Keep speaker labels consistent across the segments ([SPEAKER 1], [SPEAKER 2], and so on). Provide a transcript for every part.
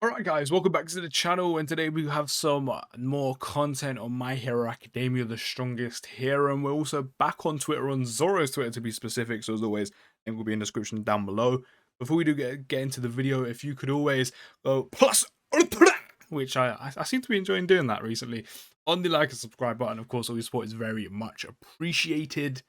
[SPEAKER 1] Alright guys, welcome back to the channel, and today we have some more content on My Hero Academia, the strongest hero, and we're also back on Twitter, on Zoro's Twitter to be specific, so as always, link will be in the description down below. Before we do get into the video, if you could always go plus, which I seem to be enjoying doing that recently, on the like and subscribe button. Of course, all your support is very much appreciated.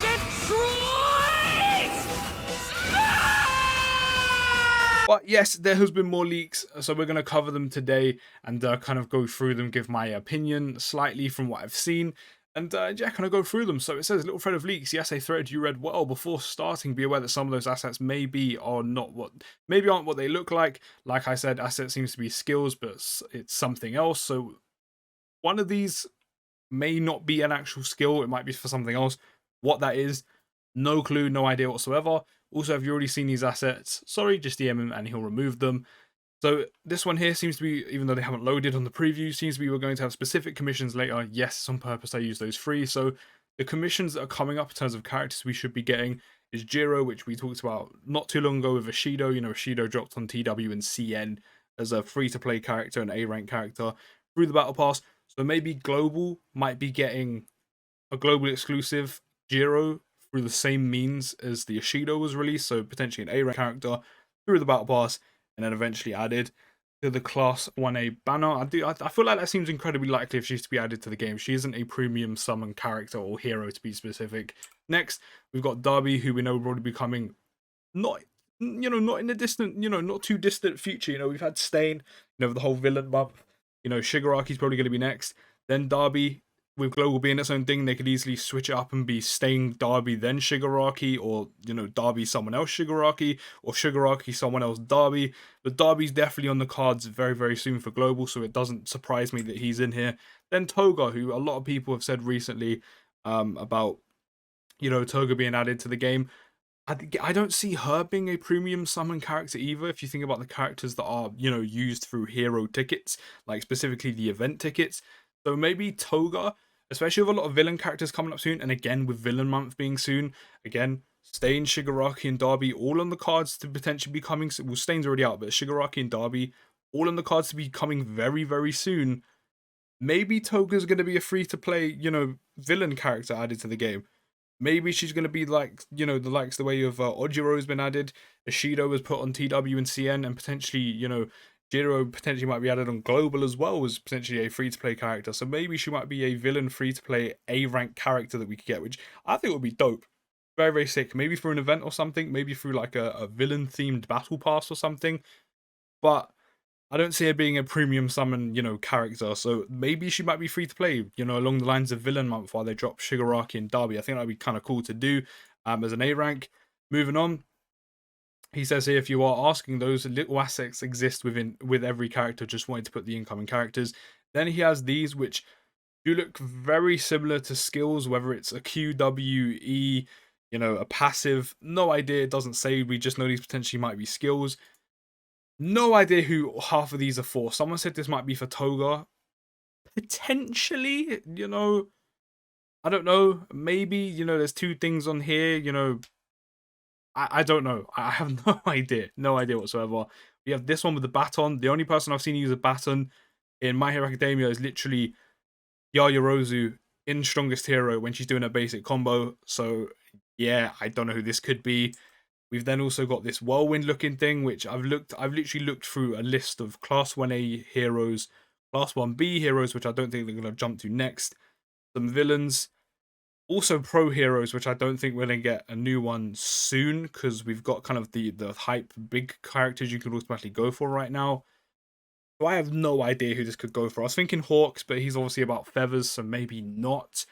[SPEAKER 1] But yes, there has been more leaks, so we're going to cover them today and kind of go through them, give my opinion slightly from what I've seen, and yeah, kind of go through them. So it says, little thread of leaks. Yes, a thread you read well. Before starting, be aware that some of those assets maybe aren't what they look like. Like I said, asset seems to be skills, but it's something else. So one of these may not be an actual skill. It might be for something else. What that is, no clue, no idea whatsoever. Also, if you've already seen these assets, sorry, just DM him and he'll remove them. So this one here seems to be, even though they haven't loaded on the preview, seems to be we're going to have specific commissions later. Yes, on purpose I use those free. So the commissions that are coming up in terms of characters we should be getting is Jiro, which we talked about not too long ago with Ashido. You know, Ashido dropped on TW and CN as a free-to-play character, an A-rank character, through the Battle Pass. So maybe Global might be getting a global exclusive Jiro through the same means as the Ashido was released, so potentially an A-rank character through the Battle Pass, and then eventually added to the Class 1A banner. I feel like that seems incredibly likely if she's to be added to the game. She isn't a premium summon character or hero to be specific. Next, we've got Darby, who we know will probably be coming not not in the distant, not too distant future. We've had Stain, the whole villain month. Shigaraki's probably going to be next. Then Darby, with Global being its own thing, they could easily switch it up and be Stain Darby, then Shigaraki, or, Darby someone else Shigaraki, or Shigaraki someone else Darby. But Darby's definitely on the cards very, very soon for Global, so it doesn't surprise me that he's in here. Then Toga, who a lot of people have said recently about, Toga being added to the game. I don't see her being a premium summon character either. If you think about the characters that are, used through hero tickets, like specifically the event tickets. So maybe Toga, especially with a lot of villain characters coming up soon, and again with villain month being soon, again, Stain, Shigaraki, and Darby all on the cards to potentially be coming. Well, Stain's already out, but Shigaraki and Darby all on the cards to be coming very, very soon. Maybe Toga's going to be a free-to-play, villain character added to the game. Maybe she's going to be like, the way of Ojiro has been added, Ashido was put on TW and CN, and potentially, Jiro potentially might be added on Global as well as potentially a free-to-play character. So maybe she might be a villain free-to-play A-rank character that we could get, which I think would be dope. Very, very sick. Maybe for an event or something. Maybe through like a villain-themed battle pass or something. But I don't see her being a premium summon, character. So maybe she might be free to play, along the lines of Villain Month while they drop Shigaraki and Darby. I think that'd be kind of cool to do as an A rank. Moving on, he says here, if you are asking, those little assets exist with every character. Just wanted to put the incoming characters. Then he has these which do look very similar to skills, whether it's a QWE, a passive. No idea. It doesn't say. We just know these potentially might be skills. No idea who half of these are for. Someone said this might be for Toga. Potentially, I don't know. Maybe, there's two things on here, I don't know. I have no idea. No idea whatsoever. We have this one with the baton. The only person I've seen use a baton in My Hero Academia is literally Yaoyorozu in Strongest Hero when she's doing a basic combo. So, yeah, I don't know who this could be. We've then also got this whirlwind looking thing, which I've literally looked through a list of Class 1A heroes, Class 1B heroes, which I don't think they're going to jump to next. Some villains. Also pro heroes, which I don't think we're going to get a new one soon, because we've got kind of the hype big characters you can automatically go for right now. So I have no idea who this could go for. I was thinking Hawks, but he's obviously about feathers, so maybe not.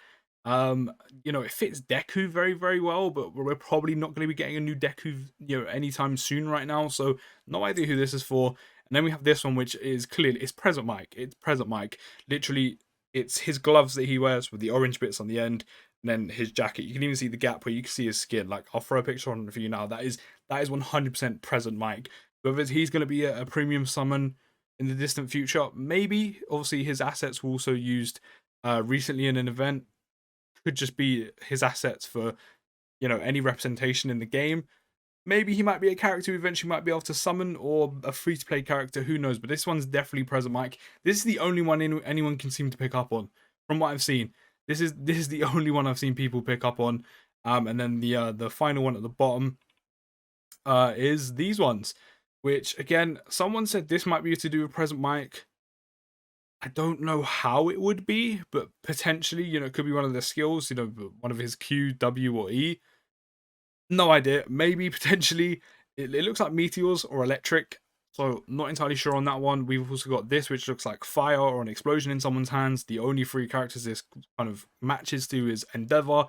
[SPEAKER 1] It fits Deku very, very well, but we're probably not going to be getting a new Deku, anytime soon right now. So no idea who this is for. And then we have this one, which is clearly, it's Present Mike. It's Present Mike. Literally, it's his gloves that he wears with the orange bits on the end, and then his jacket. You can even see the gap where you can see his skin. Like, I'll throw a picture on for you now. That is 100% Present Mike. Whether he's going to be a premium summon in the distant future, maybe. Obviously, his assets were also used recently in an event. Could just be his assets for, any representation in the game. Maybe he might be a character who eventually might be able to summon, or a free-to-play character, who knows. But this one's definitely Present Mic. This is the only one anyone can seem to pick up on, from what I've seen. This is the only one I've seen people pick up on. And then the final one at the bottom is these ones, which again, someone said this might be to do with Present Mic. I don't know how it would be, but potentially, it could be one of the skills, one of his Q, W, or E. No idea. Maybe potentially it looks like meteors or electric. So not entirely sure on that one. We've also got this, which looks like fire or an explosion in someone's hands. The only three characters this kind of matches to is Endeavor,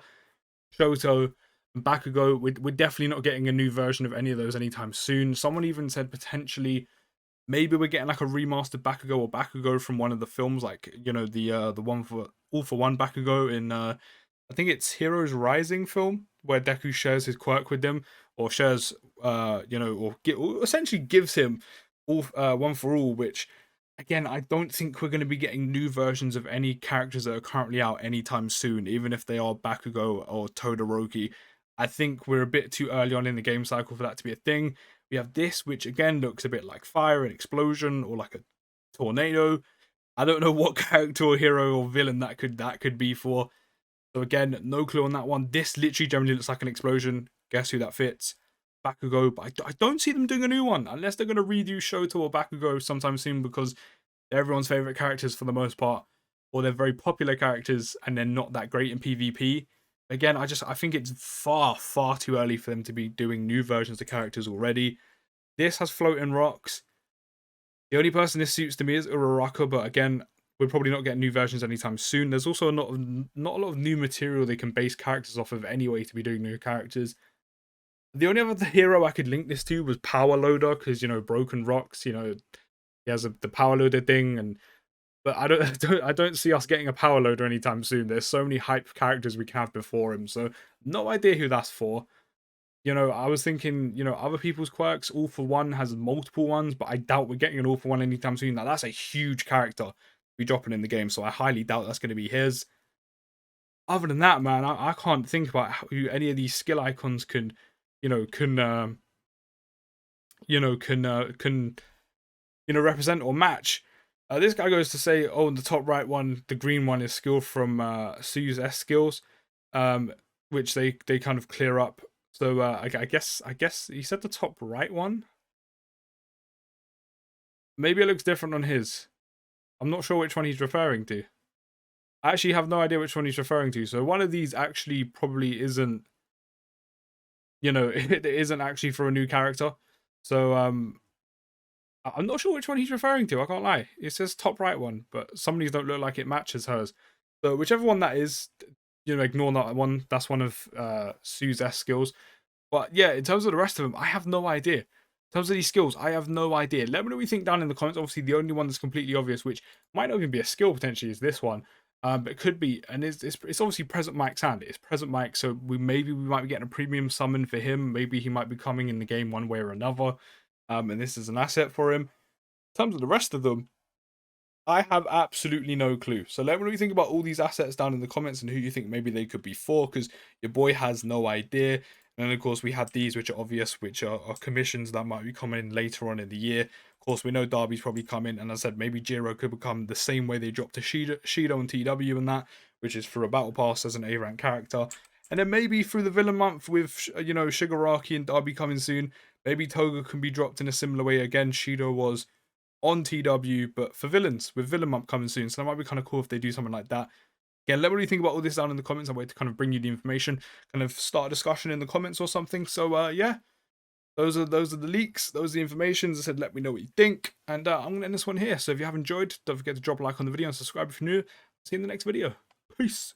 [SPEAKER 1] Shoto, and Bakugo. We're definitely not getting a new version of any of those anytime soon. Someone even said potentially maybe we're getting like a remastered Bakugo or Bakugo from one of the films, like the one for All for One Bakugo in I think it's Heroes Rising film, where Deku shares his quirk with them, or shares, or essentially gives him all one for all. Which, again, I don't think we're going to be getting new versions of any characters that are currently out anytime soon, even if they are Bakugo or Todoroki. I think we're a bit too early on in the game cycle for that to be a thing. We have this, which again looks a bit like fire and explosion, or like a tornado. I don't know what character or hero or villain that could be for. So again, no clue on that one. This literally generally looks like an explosion. Guess who that fits? Bakugo. But I don't see them doing a new one, unless they're going to redo Shoto or Bakugo sometime soon, because they're everyone's favorite characters for the most part, or they're very popular characters and they're not that great in PvP. Again, I think it's far too early for them to be doing new versions of characters already. This has floating rocks. The only person this suits to me is Uraraka, but again, we're probably not getting new versions anytime soon. There's also not a lot of new material they can base characters off of anyway to be doing new characters. The only other hero I could link this to was Power Loader, because Broken Rocks, he has the Power Loader thing, but I don't see us getting a Power Loader anytime soon. There's so many hype characters we can have before him, so no idea who that's for. I was thinking, other people's quirks. All for One has multiple ones, but I doubt we're getting an All for One anytime soon. Now that's a huge character be dropping in the game, so I highly doubt that's going to be his. Other than that, man, I can't think about who any of these skill icons can represent or match. This guy goes to say, oh, in the top right one, the green one is skill from Sue's S skills, which they kind of clear up. So I guess he said the top right one. Maybe it looks different on his. I'm not sure which one he's referring to. I actually have no idea which one he's referring to. So one of these actually probably isn't, it isn't actually for a new character. So I'm not sure which one he's referring to. I can't lie. It says top right one, but some of these don't look like it matches hers. So whichever one that is, ignore that one. That's one of Sue's S skills. But yeah, in terms of the rest of them, I have no idea. In terms of these skills, I have no idea. Let me know what you think down in the comments. Obviously, the only one that's completely obvious, which might not even be a skill potentially, is this one. But it could be, and it's obviously Present Mic's hand. It's Present Mic, so we might be getting a premium summon for him. Maybe he might be coming in the game one way or another. And this is an asset for him. In terms of the rest of them, I have absolutely no clue. So let me know what you think about all these assets down in the comments and who you think maybe they could be for, because your boy has no idea. And then, of course, we have these, which are obvious, which are commissions that might be coming in later on in the year. Of course, we know Darby's probably coming, and as I said, maybe Jiro could become the same way they dropped to Shido and TW and that, which is through a battle pass as an A-rank character. And then maybe through the villain month with, Shigaraki and Darby coming soon, maybe Toga can be dropped in a similar way. Again, Shido was on TW, but for villains, with villain month coming soon. So that might be kind of cool if they do something like that. Again, let me know what you think about all this down in the comments. I'm waiting to kind of bring you the information, kind of start a discussion in the comments or something. So yeah, those are the leaks, those are the information. As I said, let me know what you think, and I'm gonna end this one here. So if you have enjoyed, don't forget to drop a like on the video and subscribe if you're new. See you in the next video. Peace.